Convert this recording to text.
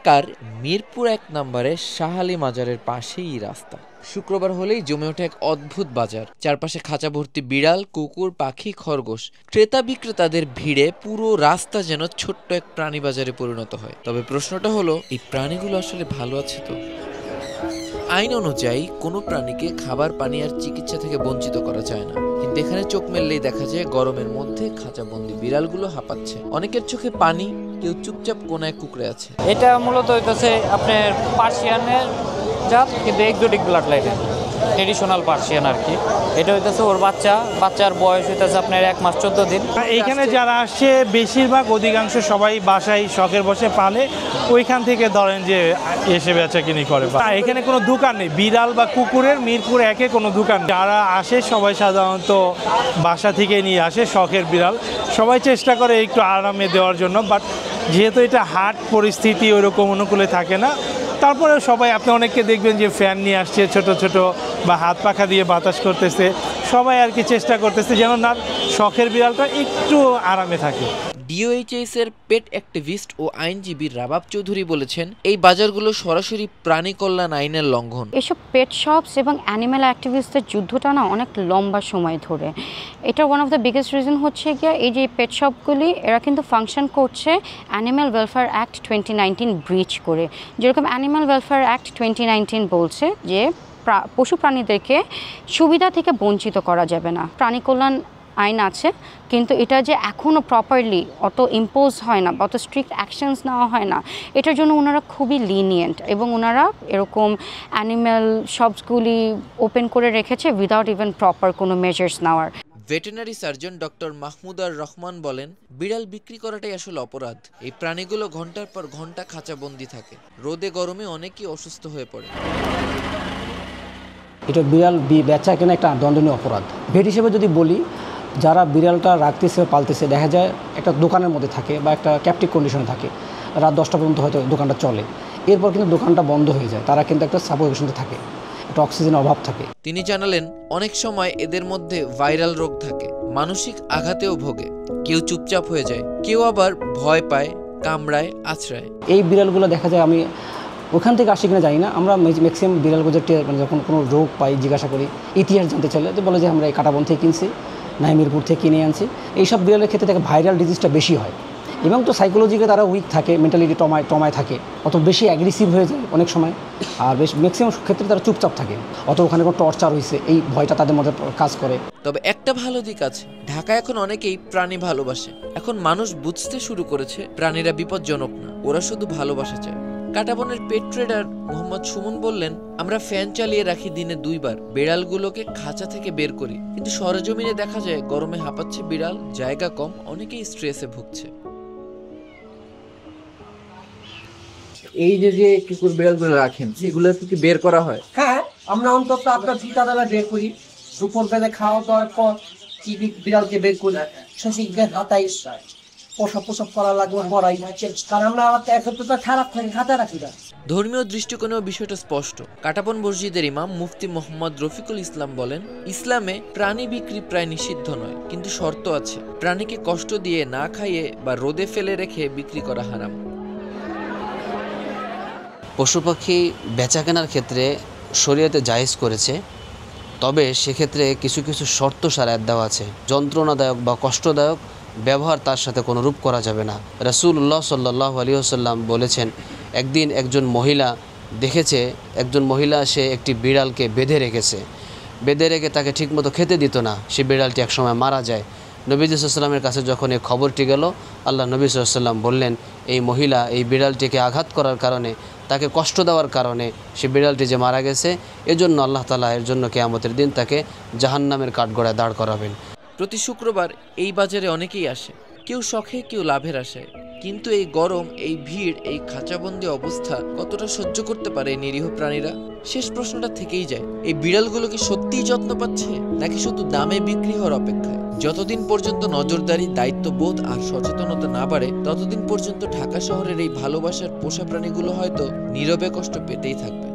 ঢাকার মিরপুর ১ নম্বরের শাহ আলী মাজারের পাশেই রাস্তা। শুক্রবার হলেই জমে ওঠে এক অদ্ভুত বাজার। চারপাশে খাঁচা ভর্তি বিড়াল, কুকুর, পাখি, খরগোশ। ক্রেতা বিক্রেতাদের ভিড়ে পুরো রাস্তা যেন ছোট্ট এক প্রাণী বাজারে পরিণত হয়। তবে প্রশ্নটা হলো, এই প্রাণীগুলো আসলে ভালো আছে তো? আইন অনুযায়ী কোনো প্রাণীকে খাবার, পানি আর চিকিৎসা থেকে বঞ্চিত করা যায় না, কিন্তু এখানে চোখ মেললেই দেখা যায় গরমের মধ্যে খাঁচাবন্দি বিড়ালগুলো হাঁপাচ্ছে। অনেকের চোখে পানি, কেউ চুপচাপ কোনায় কুকড়ে আছে। এটা মূলত হইতেছে আপনার পার্সিয়ানের জাত, কিন্তু এক্সোটিক ব্লাড লাইনের ট্রেডিশনাল পার্সিয়ান আর কি। এটা হইতেছে ওর বাচ্চার বয়স হইতেছে আপনার 1 মাস 14 দিন। এইখানে যারা আসছে বেশিরভাগ অধিকাংশ সবাই বাসায় শখের বসে পালে, ওইখান থেকে ধরেন যে এসে বেচাকিনি করে। এখানে কোনো দোকান নেই বিড়াল বা কুকুরের, মিরপুর 1-এ কোনো দোকান। যারা আসে সবাই সাধারণত বাসা থেকে নিয়ে আসে শখের বিড়াল। সবাই চেষ্টা করে একটু আরামে দেওয়ার জন্য, বাট যেহেতু এটা হাট পরিস্থিতি ওইরকম অনুকূলে থাকে না, তারপরে সবাই আপনি অনেককে দেখবেন যে ফ্যান নিয়ে আসছে ছোট ছোট, বা হাত পাখা দিয়ে বাতাস করতেছে। সবাই আর কি চেষ্টা করতেছে যেন না শখের বিড়ালটা একটু আরামে থাকে। ডিওএইচএস এর পেট অ্যাক্টিভিস্ট ও আইনজীবী রাবাব চৌধুরী বলেছেন, এই বাজারগুলো সরাসরি প্রাণী কল্যাণ আইনের লঙ্ঘন। এসব পেট শপস এবং অ্যানিম্যাল অ্যাক্টিভিস্টদের যুদ্ধটা না অনেক লম্বা সময় ধরে। এটা one of the biggest reason হচ্ছে গিয়ে এই যে পেট শপগুলি, এরা কিন্তু ফাংশন করছে অ্যানিম্যাল ওয়েলফেয়ার অ্যাক্ট 2019 ব্রিচ করে। যেরকম অ্যানিম্যাল ওয়েলফেয়ার অ্যাক্ট 2019 বলছে যে পশু প্রাণীদেরকে সুবিধা থেকে বঞ্চিত করা যাবে না। প্রাণী কল্যাণ আইন আছে, কিন্তু এটা যে এখনও প্রপারলি অত ইম্পোজ হয় না, অত স্ট্রিক্ট অ্যাকশনস নেওয়া হয় না। এটার জন্য ওনারা খুবই লিনিয়েন্ট, এবং ওনারা এরকম অ্যানিম্যাল শপসগুলি ওপেন করে রেখেছে উইদাউট ইভেন প্রপার কোনো মেজার্স নেওয়ার। ভেটেরিনারি সার্জন ডক্টর মাহমুদার রহমান বলেন, বিড়াল বিক্রি করাটাই আসলে অপরাধ। এই প্রাণীগুলো ঘন্টার পর ঘন্টা খাঁচাবন্দি থাকে, রোদে গরমে অনেকেই অসুস্থ হয়ে পড়ে। এটা বিড়াল বেচা কেনা একটা দণ্ডনীয় অপরাধ। ভেট হিসেবে যদি বলি, যারা বিড়ালটা রাখতেছে পালতেছে, দেখা যায় একটা দোকানের মধ্যে থাকে বা একটা ক্যাপটিভ কন্ডিশনে থাকে, রাত 10টা পর্যন্ত হয়তো দোকানটা চলে, এরপর কিন্তু দোকানটা বন্ধ হয়ে যায়। তারা কিন্তু একটা সাফোকেশনে থাকে, একটা অক্সিজেনের অভাব থাকে। তিনি জানালেন, অনেক সময় এদের মধ্যে ভাইরাল রোগ থাকে, মানসিক আঘাতেও ভোগে। কেউ চুপচাপ হয়ে যায়, কেউ আবার ভয় পায়, কামড়ায়, আছড়ায়। এই বিড়ালগুলো দেখা যায়, আমি ওখান থেকে আসি কিনা জানি না, আমরা ম্যাক্সিমাম বিড়ালগুলো মানে যখন কোনো রোগ পাই জিজ্ঞাসা করি, ইতিহাস জানতে চাইলে তো বলে যে আমরা এই কাটাবন থেকে কিনছি, মিরপুর থেকে কিনে আনছি। এইসব বিড়ালের ক্ষেত্রে থেকে ভাইরাল ডিজিজটা বেশি হয়, এবং তো সাইকোলজিক্যালি তারা উইক থাকে, মেন্টালিটি টমায় থাকে, অত বেশি অ্যাগ্রেসিভ হয়ে যায় অনেক সময়। আর ম্যাক্সিমাম ক্ষেত্রে তারা চুপচাপ থাকে, অত ওখানে কোনো টর্চার হয়েছে এই ভয়টা তাদের মধ্যে কাজ করে। তবে একটা ভালো দিক আছে, ঢাকায় এখন অনেকেই প্রাণী ভালোবাসে। এখন মানুষ বুঝতে শুরু করেছে প্রাণীরা বিপজ্জনক না, ওরা শুধু ভালোবাসা চায়। কাটাবনের পেট ট্রেডার মোহাম্মদ সুমন বললেন, আমরা ফ্যান চালিয়ে রাখি দিনে 2 বার, বিড়ালগুলোকে খাঁচা থেকে বের করি, কিন্তু সরেজমিনে দেখা যায় গরমে হাঁপাচ্ছে বিড়াল, জায়গা কম, অনেকেই স্ট্রেসে ভুগছে। এই যে কুকুর বিড়ালগুলো রাখেন, এগুলো কি বের করা হয়? হ্যাঁ, আমরা অন্তত আপনার 2টা বেলা বের করি। দুপুর বেলা খাওয়া দাওয়ার পর বিড়ালকে বের করি, সঠিকভাবে হাতাই, প্রসব করা লাগবে বড়াই, কারণ আমরা একটা খারাপ থাকে খাতা রাখি না। ধর্মীয় দৃষ্টিকোণেও বিষয়টা স্পষ্ট। কাটাবন মসজিদের ইমাম মুফতি মোহাম্মদ রফিকুল ইসলাম বলেন, ইসলামে প্রাণী বিক্রি প্রায় নিষিদ্ধ নয়, কিন্তু শর্ত আছে। প্রাণীকে কষ্ট দিয়ে, না খাইয়ে বা রোদে ফেলে রেখে বিক্রি করা হারাম। পশু পাখি বেচা কেনার ক্ষেত্রে শরীয়তে জায়েজ করেছে, তবে সেক্ষেত্রে কিছু কিছু শর্ত সারায়াত দেওয়া আছে। যন্ত্রণাদায়ক বা কষ্টদায়ক ব্যবহার তার সাথে কোনো রূপ করা যাবে না। রাসূলুল্লাহ সাল্লাল্লাহু আলাইহি ওয়াসাল্লাম বলেছেন, একদিন একজন মহিলা দেখেছে, একজন মহিলা সে একটি বিড়ালকে বেঁধে রেখে তাকে ঠিকমতো খেতে দিত না। সে বিড়ালটি একসময় মারা যায়। নবী সাল্লাল্লাহু আলাইহি ওয়াসাল্লামের কাছে যখন এই খবরটি গেল, আল্লাহ নবী সাল্লাল্লাহু আলাইহি ওয়াসাল্লাম বললেন, এই মহিলা এই বিড়ালটিকে আঘাত করার কারণে, তাকে কষ্ট দেওয়ার কারণে সে বিড়ালটি যে মারা গেছে, এজন্য আল্লাহ তাআলা এর জন্য কিয়ামতের দিন তাকে জাহান্নামের কাঠগড়ায় দাঁড় করাবেন। প্রতি শুক্রবার এই বাজারে অনেকেই আসে, কেউ শখে, কেউ লাভের আশায়। কিন্তু এই গরম, এই ভিড়, এই খাঁচাবন্দি অবস্থা কতটা সহ্য করতে পারে এই নিরীহ প্রাণীরা? শেষ প্রশ্নটা থেকেই যায়, এই বিড়ালগুলো কি সত্যিই যত্ন পাচ্ছে, নাকি শুধু দামে বিক্রি হওয়ার অপেক্ষায়? যতদিন পর্যন্ত নজরদারি, দায়িত্ববোধ আর সচেতনতা না বাড়ে, ততদিন পর্যন্ত ঢাকা শহরের এই ভালোবাসার পোষা প্রাণীগুলো হয়তো নীরবে কষ্ট পেতেই থাকবে।